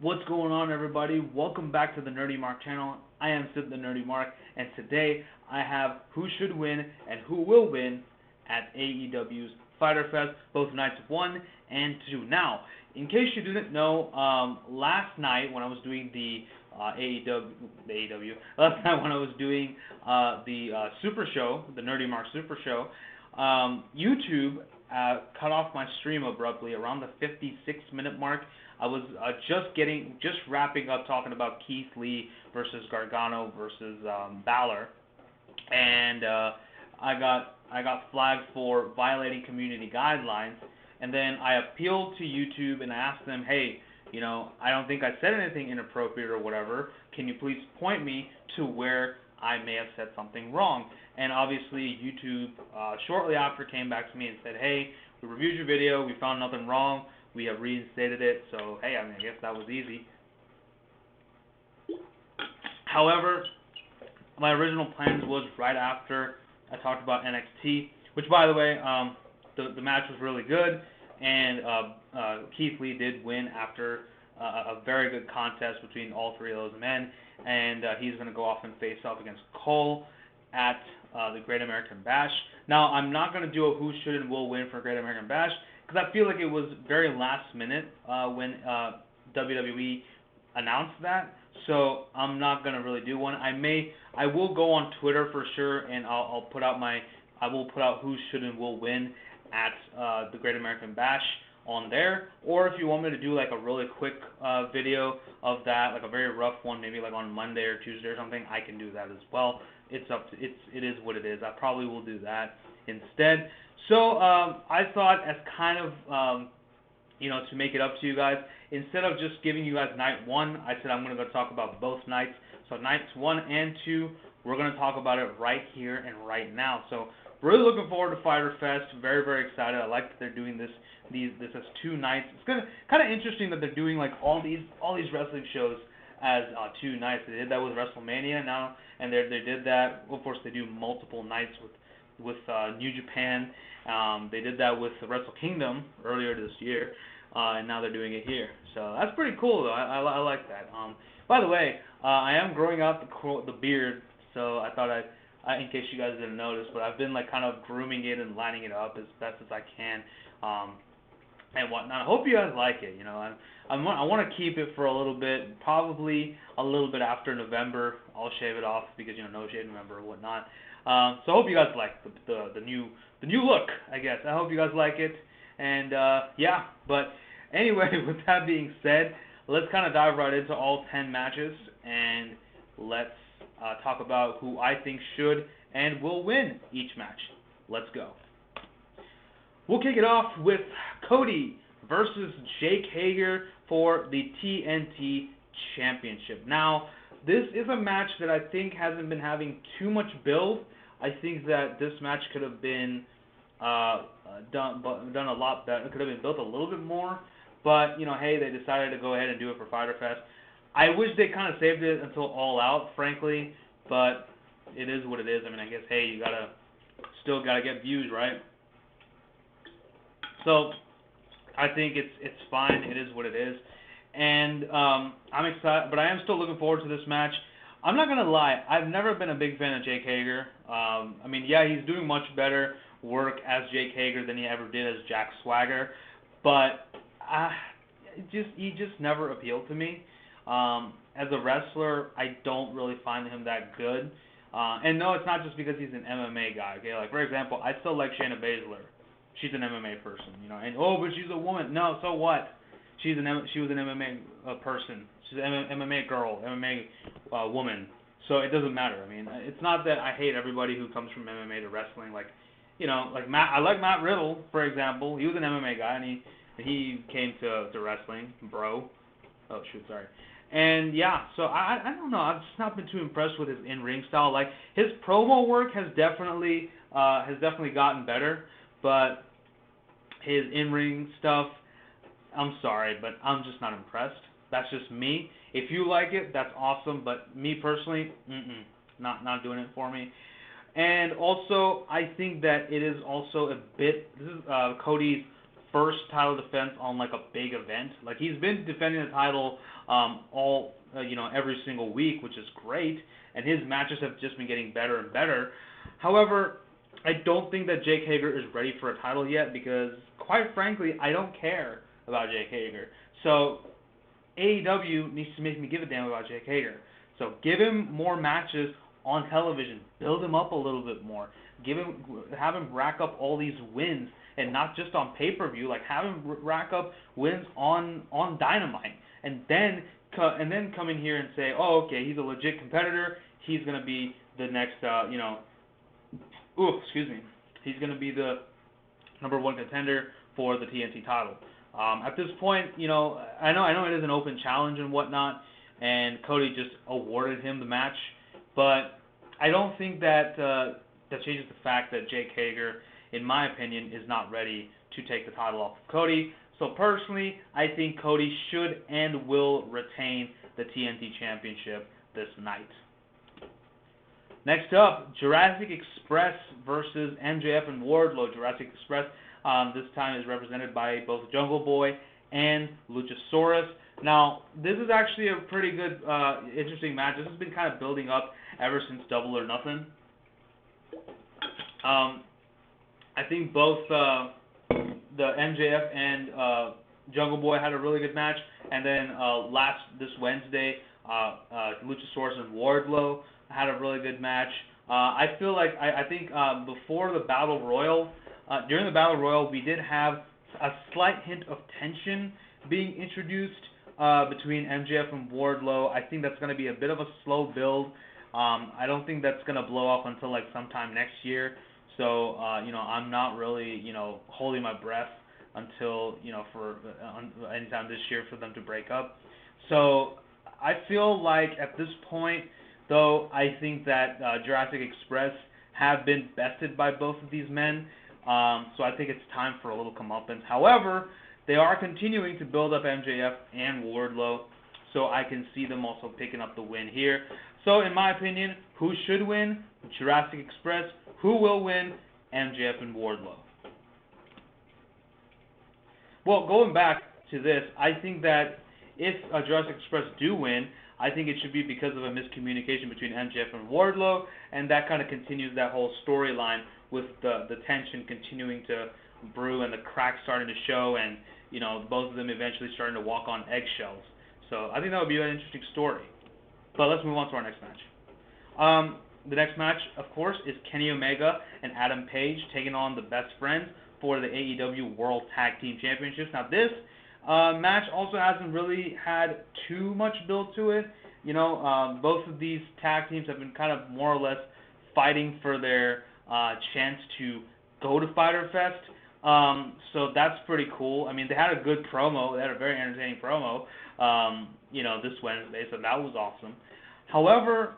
What's going on, everybody? Welcome back to the Nerdy Mark channel. I am Sid the Nerdy Mark, and today I have who should win and who will win at AEW's Fyter Fest, both nights 1 and 2. Now, in case you didn't know, last night when I was doing the last night when I was doing the Super Show, the Nerdy Mark Super Show, YouTube cut off my stream abruptly around the 56-minute mark. I was just wrapping up talking about Keith Lee versus Gargano versus Balor, and I got flagged for violating community guidelines. And then I appealed to YouTube and I asked them, hey, I don't think I said anything inappropriate or whatever. Can you please point me to where I may have said something wrong? And obviously YouTube shortly after came back to me and said, hey, we reviewed your video, we found nothing wrong, we have reinstated it, so hey, I guess that was easy. However, my original plans was right after I talked about NXT, which, by the way, the match was really good, and Keith Lee did win after a very good contest between all three of those men, and he's going to go off and face off against Cole at the Great American Bash. Now, I'm not going to do a who should and will win for Great American Bash, because I feel like it was very last minute when WWE announced that, so I'm not going to really do one. I will go on Twitter for sure, and I will put out who should and will win at the Great American Bash on there. Or if you want me to do like a really quick video of that, like a very rough one, maybe like on Monday or Tuesday or something, I can do that as well. It is what it is. I probably will do that instead. So I thought, as kind of to make it up to you guys, instead of just giving you guys night 1, I said I'm going to go talk about both nights. So nights 1 and 2, we're going to talk about it right here and right now. So really looking forward to Fyter Fest. Very, very excited. I like that they're doing this as 2 nights. It's kind of interesting that they're doing like all these wrestling shows as 2 nights. They did that with WrestleMania now, and they did that. Of course, they do multiple nights with New Japan. They did that with the Wrestle Kingdom earlier this year, and now they're doing it here. So that's pretty cool, though. I like that. By the way, I am growing out the beard, so I thought in case you guys didn't notice, but I've been like kind of grooming it and lining it up as best as I can, and whatnot. I hope you guys like it. I want to keep it for a little bit, probably a little bit after November. I'll shave it off because no shave November or whatnot. So I hope you guys like the new look, I guess. I hope you guys like it, and yeah. But anyway, with that being said, let's kind of dive right into all 10 matches, and let's talk about who I think should and will win each match. Let's go. We'll kick it off with Cody versus Jake Hager for the TNT Championship. Now, this is a match that I think hasn't been having too much build. I think that this match could have been done a lot better. It could have been built a little bit more. But, hey, they decided to go ahead and do it for Fyter Fest. I wish they kind of saved it until All Out, frankly. But it is what it is. I guess, hey, you still gotta get views, right? So I think it's fine. It is what it is. And I'm excited, but I am still looking forward to this match. I'm not gonna lie, I've never been a big fan of Jake Hager. Yeah, he's doing much better work as Jake Hager than he ever did as Jack Swagger, but he just never appealed to me. As a wrestler, I don't really find him that good. And no, it's not just because he's an MMA guy. Okay, like for example, I still like Shayna Baszler. She's an MMA person, and but she's a woman. No, so what? She was an MMA person. She's an MMA girl, MMA woman. So it doesn't matter. It's not that I hate everybody who comes from MMA to wrestling. Like I like Matt Riddle, for example. He was an MMA guy, and he came to wrestling, bro. Oh shoot, sorry. And yeah, so I don't know. I've just not been too impressed with his in-ring style. Like his promo work has definitely gotten better, but his in-ring stuff, I'm sorry, but I'm just not impressed. That's just me. If you like it, that's awesome. But me personally, not doing it for me. And also, I think that it is also a bit. This is Cody's first title defense on like a big event. Like he's been defending the title every single week, which is great, and his matches have just been getting better and better. However, I don't think that Jake Hager is ready for a title yet because, quite frankly, I don't care about Jake Hager. So AEW needs to make me give a damn about Jake Hager. So give him more matches on television. Build him up a little bit more. Have him rack up all these wins, and not just on pay-per-view. Like have him rack up wins on Dynamite, and then come in here and say, oh, okay, he's a legit competitor. He's gonna be the next, he's gonna be the number one contender for the TNT title. At this point, I know it is an open challenge and whatnot, and Cody just awarded him the match, but I don't think that that changes the fact that Jake Hager, in my opinion, is not ready to take the title off of Cody. So personally, I think Cody should and will retain the TNT Championship this night. Next up, Jurassic Express versus MJF and Wardlow. Jurassic Express this time is represented by both Jungle Boy and Luchasaurus. Now, this is actually a pretty good, interesting match. This has been kind of building up ever since Double or Nothing. I think both the MJF and Jungle Boy had a really good match, and then this Wednesday, Luchasaurus and Wardlow had a really good match. I feel like I think before the Battle Royal, during the Battle Royal, we did have a slight hint of tension being introduced between MJF and Wardlow. I think that's going to be a bit of a slow build. I don't think that's going to blow up until like sometime next year. So I'm not really holding my breath until for anytime this year for them to break up. So I feel like at this point, though, I think that Jurassic Express have been bested by both of these men. So I think it's time for a little comeuppance. However, they are continuing to build up MJF and Wardlow, so I can see them also picking up the win here. So in my opinion, who should win? Jurassic Express. Who will win? MJF and Wardlow. Well, going back to this, I think that if Jurassic Express do win, I think it should be because of a miscommunication between MJF and Wardlow, and that kind of continues that whole storyline with the tension continuing to brew and the cracks starting to show, and both of them eventually starting to walk on eggshells. So I think that would be an interesting story. But let's move on to our next match. The next match, of course, is Kenny Omega and Adam Page taking on the Best Friends for the AEW World Tag Team Championships. Now this match also hasn't really had too much build to it. Both of these tag teams have been kind of more or less fighting for their chance to go to Fyter Fest. So that's pretty cool. I mean, they had a good promo. They had a very entertaining promo, this Wednesday, so that was awesome. However,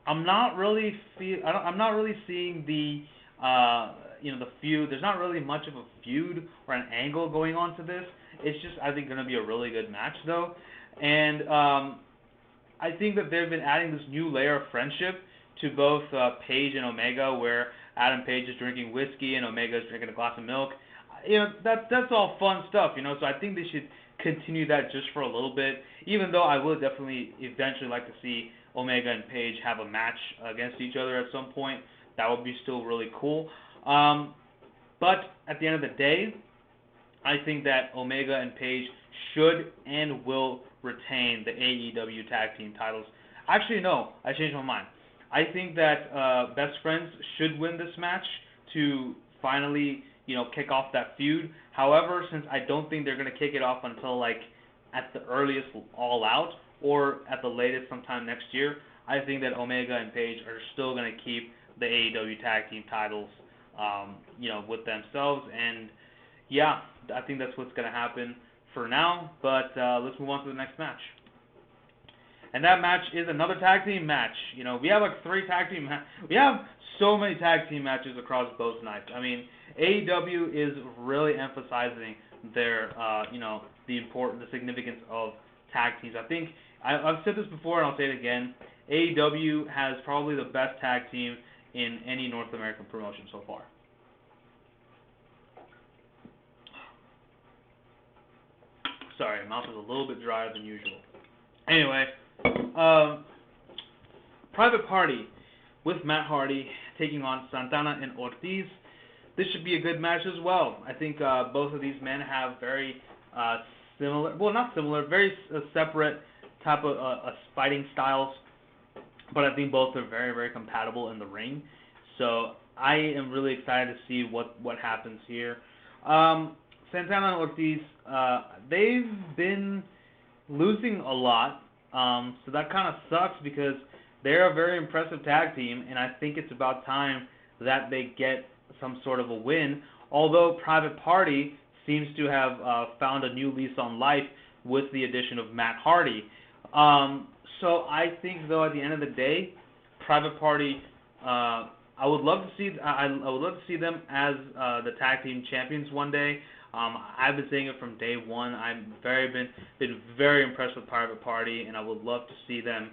I'm not really seeing the the feud. There's not really much of a feud or an angle going on to this. It's just, I think, going to be a really good match, though. And I think that they've been adding this new layer of friendship to both Paige and Omega, where Adam Page is drinking whiskey and Omega is drinking a glass of milk. That's all fun stuff, So I think they should continue that just for a little bit, even though I would definitely eventually like to see Omega and Paige have a match against each other at some point. That would be still really cool. But at the end of the day, I think that Omega and Paige should and will retain the AEW Tag Team titles. Actually, no, I changed my mind. I think that Best Friends should win this match to finally, kick off that feud. However, since I don't think they're going to kick it off until at the earliest All Out or at the latest sometime next year, I think that Omega and Paige are still going to keep the AEW Tag Team titles, with themselves. And yeah, I think that's what's going to happen for now. But let's move on to the next match. And that match is another tag team match. We have 3 tag team we have so many tag team matches across both nights. I mean, AEW is really emphasizing their, the significance of tag teams. I think I've said this before and I'll say it again. AEW has probably the best tag team in any North American promotion so far. Sorry, mouth is a little bit drier than usual. Anyway, Private Party with Matt Hardy taking on Santana and Ortiz. This should be a good match as well. I think both of these men have very similar, well, not similar, very separate type of fighting styles, but I think both are very, very compatible in the ring. So I am really excited to see what happens here. Santana and Ortiz, they've been losing a lot, so that kind of sucks because they're a very impressive tag team, and I think it's about time that they get some sort of a win, although Private Party seems to have found a new lease on life with the addition of Matt Hardy. So I think, though, at the end of the day, Private Party, I would love to see them as the tag team champions one day. I've been saying it from day one. I've been very impressed with Private Party, and I would love to see them,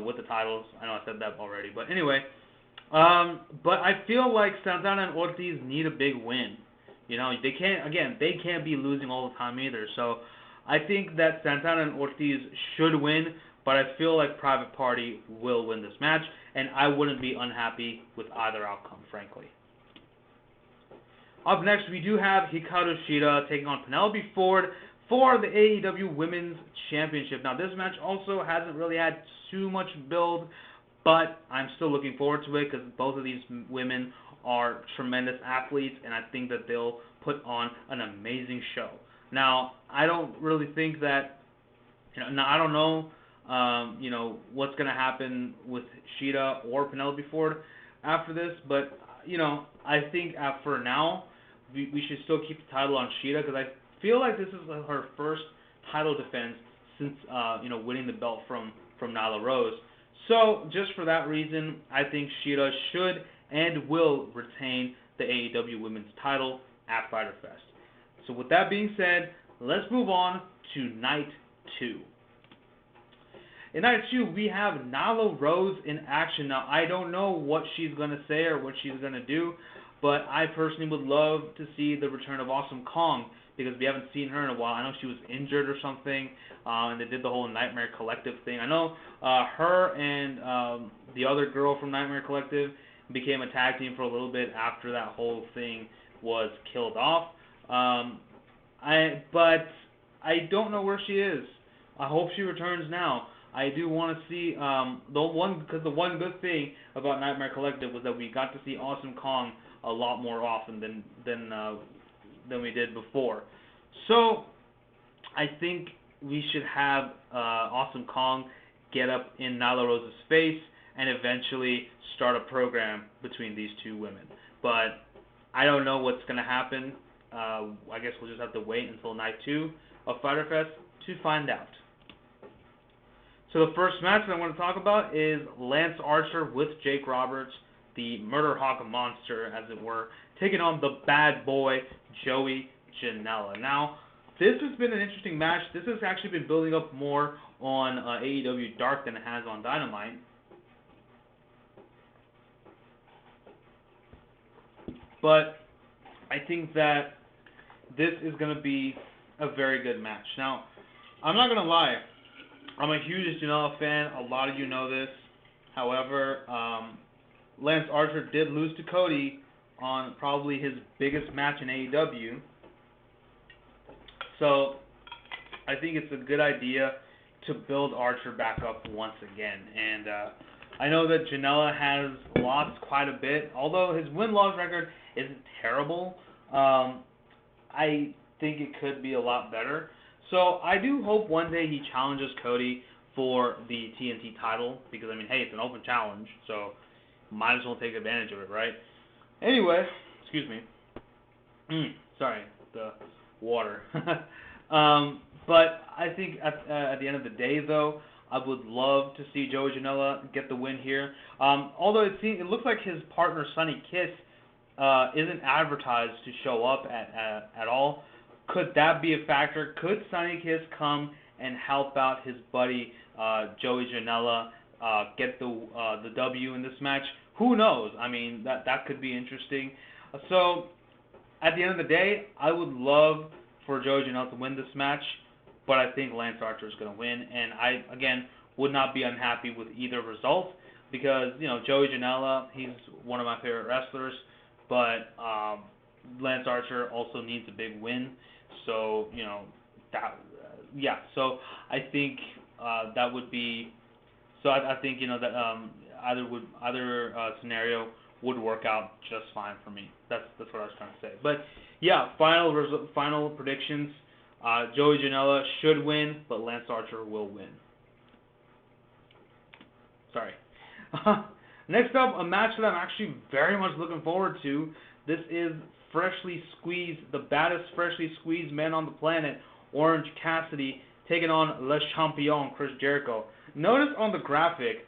with the titles. I know I said that already, but anyway. But I feel like Santana and Ortiz need a big win. They can't be losing all the time either. So I think that Santana and Ortiz should win, but I feel like Private Party will win this match, and I wouldn't be unhappy with either outcome, frankly. Up next, we do have Hikarushita taking on Penelope Ford for the AEW Women's Championship. Now, this match also hasn't really had too much build, but I'm still looking forward to it because both of these women are tremendous athletes, and I think that they'll put on an amazing show. Now, I don't really think that, I don't know, what's going to happen with Shida or Penelope Ford after this, but, I think for now, we should still keep the title on Shida because I feel like this is her first title defense since, winning the belt from Nyla Rose. So, just for that reason, I think Shida should and will retain the AEW Women's title at Fyter Fest. So, with that being said, let's move on to Night 2. In Night 2, we have Nyla Rose in action. Now, I don't know what she's going to say or what she's going to do, but I personally would love to see the return of Awesome Kong because we haven't seen her in a while. I know she was injured or something, and they did the whole Nightmare Collective thing. I know her and the other girl from Nightmare Collective became a tag team for a little bit after that whole thing was killed off. But I don't know where she is. I hope she returns now. I do want to see the one good thing about Nightmare Collective was that we got to see Awesome Kong a lot more often than we did before. So I think we should have Awesome Kong get up in Nyla Rose's face and eventually start a program between these two women. But I don't know what's going to happen. I guess we'll just have to wait until Night 2 of Fyter Fest to find out. So the first match that I want to talk about is Lance Archer with Jake Roberts, the Murder Hawk monster, as it were, taking on the bad boy, Joey Janella. Now, this has been an interesting match. This has actually been building up more on AEW Dark than it has on Dynamite. But I think that this is going to be a very good match. Now, I'm not going to lie. I'm a huge Janella fan. A lot of you know this. However, Lance Archer did lose to Cody on probably his biggest match in AEW. So I think it's a good idea to build Archer back up once again. And I know that Janella has lost quite a bit. Although his win-loss record isn't terrible, I think it could be a lot better. So I do hope one day he challenges Cody for the TNT title because, hey, it's an open challenge, so might as well take advantage of it, right? Anyway, excuse me. Sorry, the water. But I think at the end of the day, though, I would love to see Joey Janela get the win here. Although it looks like his partner, Sonny Kiss, isn't advertised to show up at all. Could that be a factor? Could Sonny Kiss come and help out his buddy Joey Janela get the W in this match? Who knows? That could be interesting. So at the end of the day, I would love for Joey Janela to win this match. but I think Lance Archer is going to win, and I, again, would not be unhappy with either result because, Joey Janela, he's one of my favorite wrestlers, but Lance Archer also needs a big win, so, so I think that would be, so I think, that either scenario would work out just fine for me. That's what I was trying to say. But yeah, final predictions. Joey Janela should win, but Lance Archer will win. Sorry. Next up, a match that I'm actually very much looking forward to. This is freshly squeezed, the baddest freshly squeezed man on the planet, Orange Cassidy, taking on Le Champion, Chris Jericho. Notice on the graphic,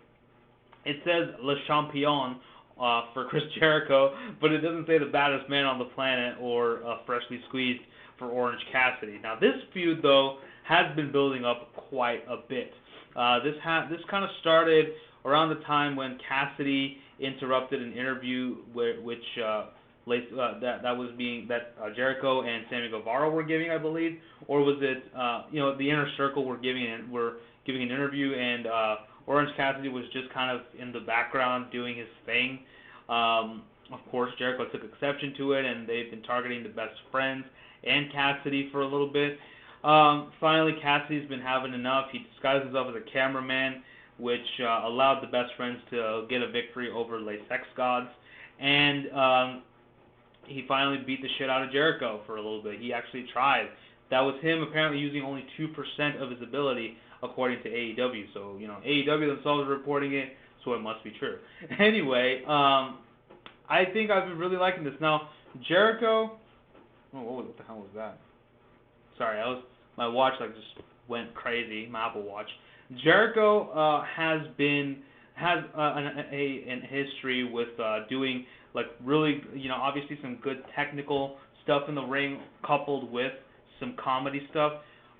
it says Le Champion for Chris Jericho, but it doesn't say the baddest man on the planet or freshly squeezed for Orange Cassidy. Now, this feud, though, has been building up quite a bit. This kind of started around the time when Cassidy interrupted an interview that Jericho and Sammy Guevara were giving, I believe, or was it the Inner Circle were giving an interview, and Orange Cassidy was just kind of in the background doing his thing. Of course, Jericho took exception to it, and they've been targeting the Best Friends and Cassidy for a little bit. Finally, Cassidy's been having enough. He disguised himself as a cameraman, which allowed the Best Friends to get a victory over Les Sex Gods, and he finally beat the shit out of Jericho for a little bit. He actually tried. That was him apparently using only 2% of his ability, according to AEW. So, AEW themselves are reporting it, so it must be true. Anyway, I think I've been really liking this. Now, Jericho... Oh, what the hell was that? Sorry, my watch just went crazy, my Apple Watch. Jericho has an history with doing really, obviously some good technical stuff in the ring coupled with some comedy stuff.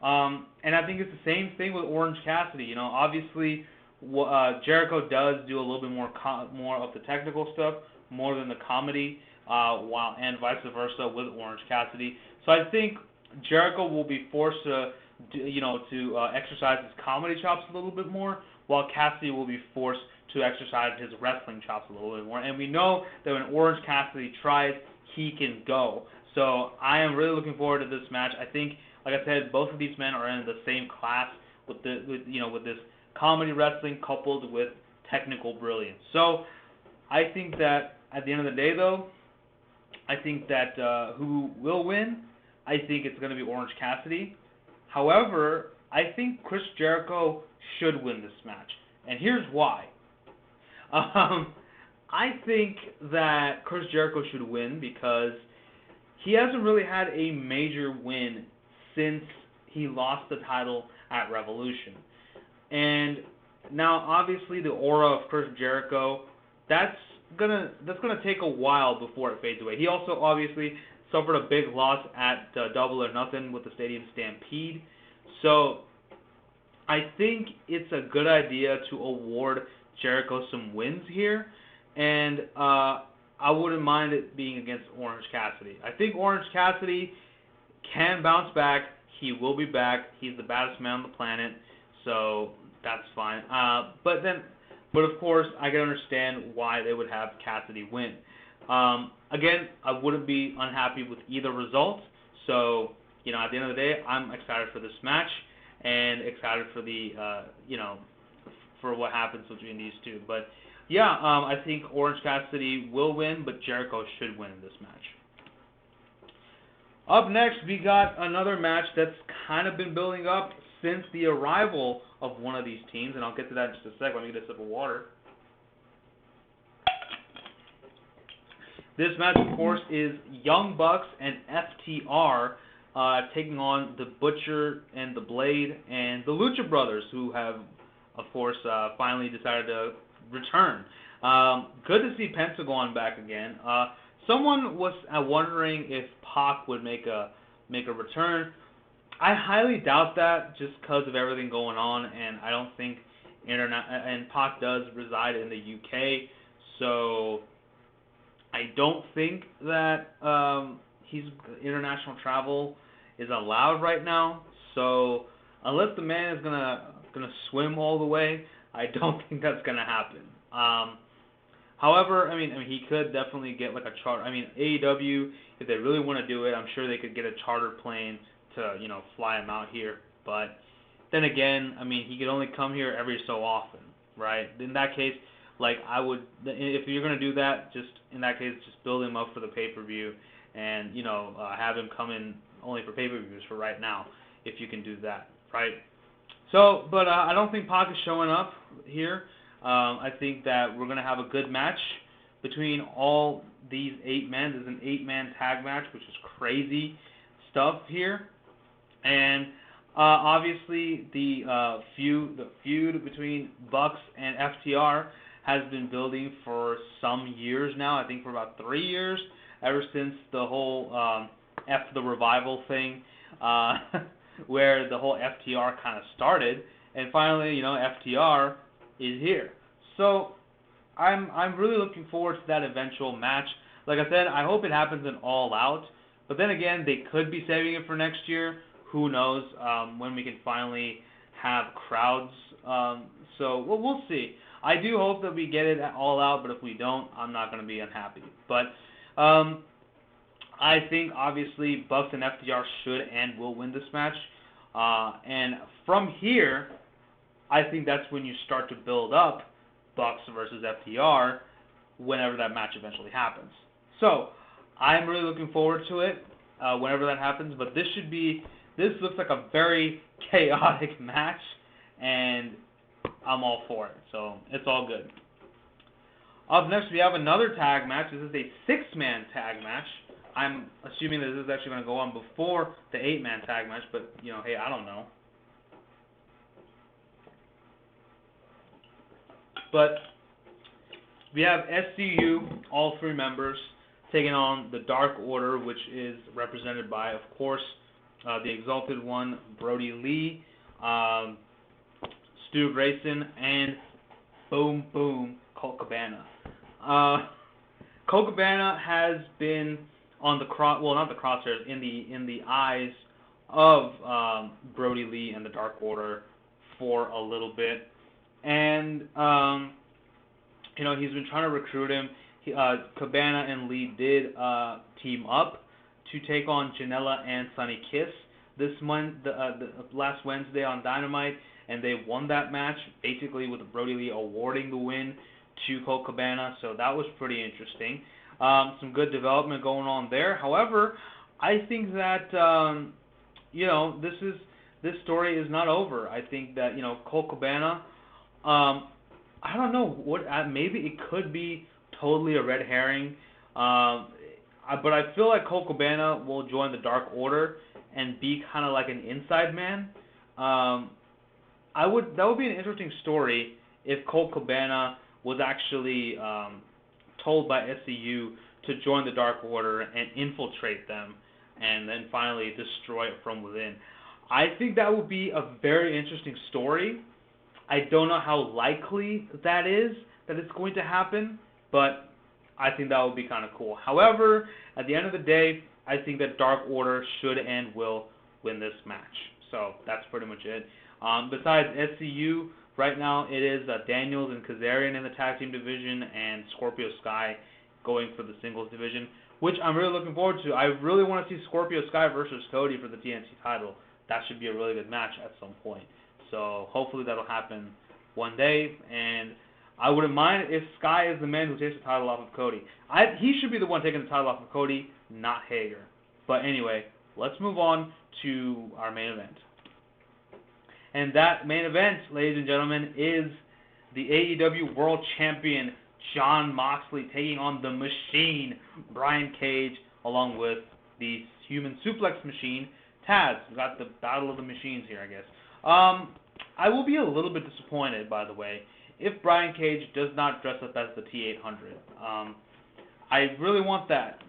And I think it's the same thing with Orange Cassidy. Obviously Jericho does do a little bit more of the technical stuff more than the comedy, and vice versa with Orange Cassidy. So I think Jericho will be forced to exercise his comedy chops a little bit more, while Cassidy will be forced to exercise his wrestling chops a little bit more. And we know that when Orange Cassidy tries, he can go. So I am really looking forward to this match. I think, like I said, both of these men are in the same class with this comedy wrestling coupled with technical brilliance. So I think that at the end of the day, though, I think that who will win? I think it's going to be Orange Cassidy. However, I think Chris Jericho should win this match. And here's why. I think that Chris Jericho should win because he hasn't really had a major win since he lost the title at Revolution. And now, obviously, the aura of Chris Jericho, that's gonna take a while before it fades away. He also obviously suffered a big loss at Double or Nothing with the Stadium Stampede. So I think it's a good idea to award Jericho some wins here, and I wouldn't mind it being against Orange Cassidy. I think Orange Cassidy can bounce back. He will be back. He's the baddest man on the planet, so that's fine. But of course, I can understand why they would have Cassidy win. Again, I wouldn't be unhappy with either result. So, at the end of the day, I'm excited for this match and excited for the, for what happens between these two. But yeah, I think Orange Cassidy will win, but Jericho should win in this match. Up next, we got another match that's kind of been building up since the arrival of one of these teams, and I'll get to that in just a second. Let me get a sip of water. This match, of course, is Young Bucks and FTR taking on the Butcher and the Blade and the Lucha Brothers, who have, of course, finally decided to return. Good to see Pentagon back again. Someone was wondering if Pac would make a return. I highly doubt that, just because of everything going on, and I don't think and Pac does reside in the UK, so I don't think that his international travel is allowed right now. So unless the man is gonna swim all the way, I don't think that's gonna happen. However, I mean, he could definitely get like a charter. I mean, AEW, if they really want to do it, I'm sure they could get a charter plane to, fly him out here. But then again, I mean, he could only come here every so often, right? In that case, like if you're gonna do that, just in that case, just build him up for the pay-per-view, and have him come in only for pay-per-views for right now, if you can do that, right? So, but I don't think Pac is showing up here. I think that we're going to have a good match between all these 8 men. There's an 8-man tag match, which is crazy stuff here. And obviously the feud between Bucks and FTR has been building for some years now. I think for about 3 years, ever since the whole F the Revival thing, where the whole FTR kind of started. And finally, FTR is here. So I'm really looking forward to that eventual match. Like I said, I hope it happens in All Out. But then again, they could be saving it for next year. Who knows when we can finally have crowds. So we'll see. I do hope that we get it at All Out, but if we don't, I'm not going to be unhappy. But I think obviously Bucks and FTR should and will win this match. And from here, I think that's when you start to build up Bucks versus FTR whenever that match eventually happens. So I'm really looking forward to it whenever that happens. But this looks like a very chaotic match, and I'm all for it. So it's all good. Up next, we have another tag match. This is a 6-man tag match. I'm assuming that this is actually going to go on before the 8-man tag match, but, hey, I don't know. But we have SCU, all 3 members, taking on the Dark Order, which is represented by, of course, the Exalted One, Brody Lee, Stu Grayson, and Boom Boom, Colt Cabana. Colt Cabana has been on the not the crosshairs, in the eyes of Brody Lee and the Dark Order for a little bit, and he's been trying to recruit him. Cabana and Lee did team up to take on Janella and Sonny Kiss this month, the last Wednesday on Dynamite, and they won that match basically with Brody Lee awarding the win to Colt Cabana. So that was pretty interesting. Some good development going on there. However, I think that this story is not over. I think that Colt Cabana, I don't know what, maybe it could be totally a red herring, but I feel like Colt Cabana will join the Dark Order and be kind of like an inside man. That would be an interesting story if Colt Cabana was actually told by SCU to join the Dark Order and infiltrate them and then finally destroy it from within. I think that would be a very interesting story. I don't know how likely that it's going to happen, but I think that would be kind of cool. However, at the end of the day, I think that Dark Order should and will win this match. So that's pretty much it. Besides SCU, right now it is Daniels and Kazarian in the tag team division and Scorpio Sky going for the singles division, which I'm really looking forward to. I really want to see Scorpio Sky versus Cody for the TNT title. That should be a really good match at some point. So hopefully that'll happen one day, and I wouldn't mind if Sky is the man who takes the title off of Cody. He should be the one taking the title off of Cody, not Hager. But anyway, let's move on to our main event. And that main event, ladies and gentlemen, is the AEW World Champion Jon Moxley taking on the Machine, Brian Cage, along with the Human Suplex Machine, Taz. We've got the Battle of the Machines here, I guess. I will be a little bit disappointed, by the way, if Brian Cage does not dress up as the T-800. I really want that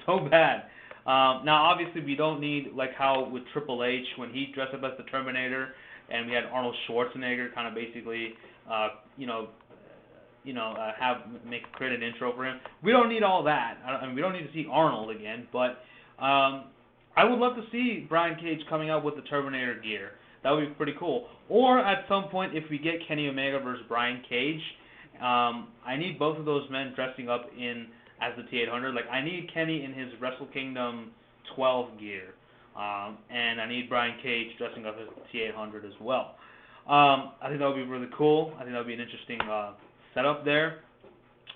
so bad. Now, obviously, we don't need, like how with Triple H, when he dressed up as the Terminator, and we had Arnold Schwarzenegger kind of basically, create an intro for him. We don't need all that. I mean, we don't need to see Arnold again, but I would love to see Brian Cage coming out with the Terminator gear. That would be pretty cool. Or at some point, if we get Kenny Omega versus Brian Cage, I need both of those men dressing up as the T800. Like, I need Kenny in his Wrestle Kingdom 12 gear. And I need Brian Cage dressing up as T800 as well. I think that would be really cool. I think that would be an interesting setup there.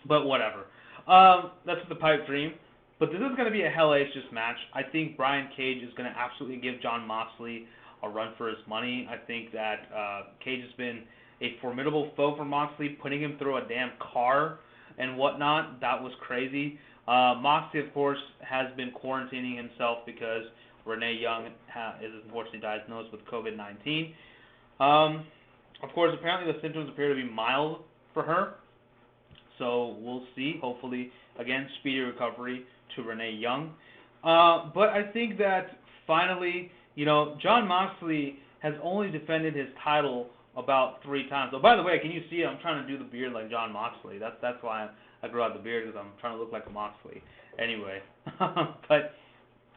But whatever. That's the pipe dream. But this is going to be a hellacious match. I think Brian Cage is going to absolutely give Jon Moxley a run for his money. I think that Cage has been a formidable foe for Moxley, putting him through a damn car and whatnot. That was crazy. Moxley, of course, has been quarantining himself because Renee Young is unfortunately diagnosed with COVID-19. Of course, apparently the symptoms appear to be mild for her. So we'll see. Hopefully, again, speedy recovery to Renee Young. But I think that finally, Jon Moxley has only defended his title about 3 times. Oh, by the way, can you see it? I'm trying to do the beard like Jon Moxley. That's why I grew out the beard, because I'm trying to look like Moxley. Anyway, but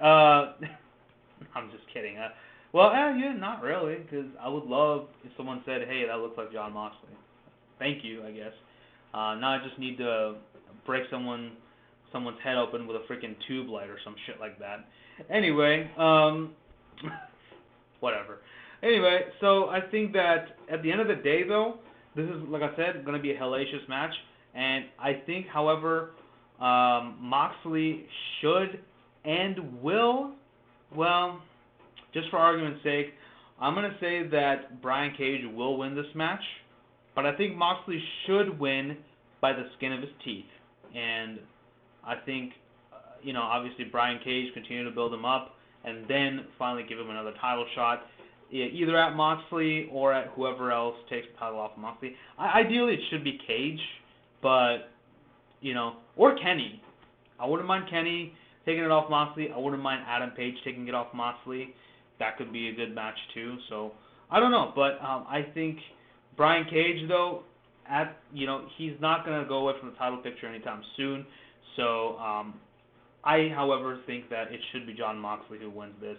I'm just kidding. Yeah, not really, because I would love if someone said, hey, that looks like Jon Moxley. Thank you, I guess. Now I just need to break someone's head open with a freaking tube light or some shit like that. Anyway, whatever. Anyway, so I think that at the end of the day, though, this is, like I said, going to be a hellacious match. And I think, however, Moxley should and will, well, just for argument's sake, I'm going to say that Brian Cage will win this match. But I think Moxley should win by the skin of his teeth. And I think, obviously Brian Cage continue to build him up and then finally give him another title shot, either at Moxley or at whoever else takes the title off of Moxley. Ideally, it should be Cage, but, or Kenny. I wouldn't mind Kenny taking it off Moxley. I wouldn't mind Adam Page taking it off Moxley. That could be a good match, too. So, I don't know, but I think Brian Cage, though, he's not going to go away from the title picture anytime soon. So, I, however, think that it should be Jon Moxley who wins this.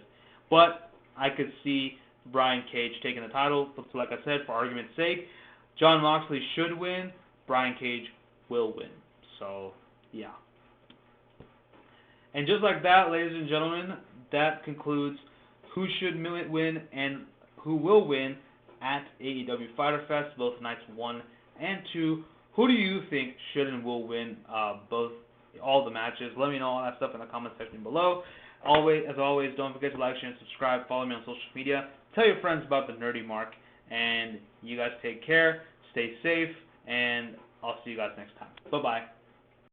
But I could see Brian Cage taking the title. But like I said, for argument's sake, Jon Moxley should win. Brian Cage will win. So, yeah. And just like that, ladies and gentlemen, that concludes who should win and who will win at AEW Fyter Fest, both nights 1 and 2. Who do you think should and will win all the matches? Let me know all that stuff in the comment section below. As always, don't forget to like, share, and subscribe. Follow me on social media. Tell your friends about the Nerdy Mark. And you guys take care. Stay safe. And I'll see you guys next time. Bye-bye.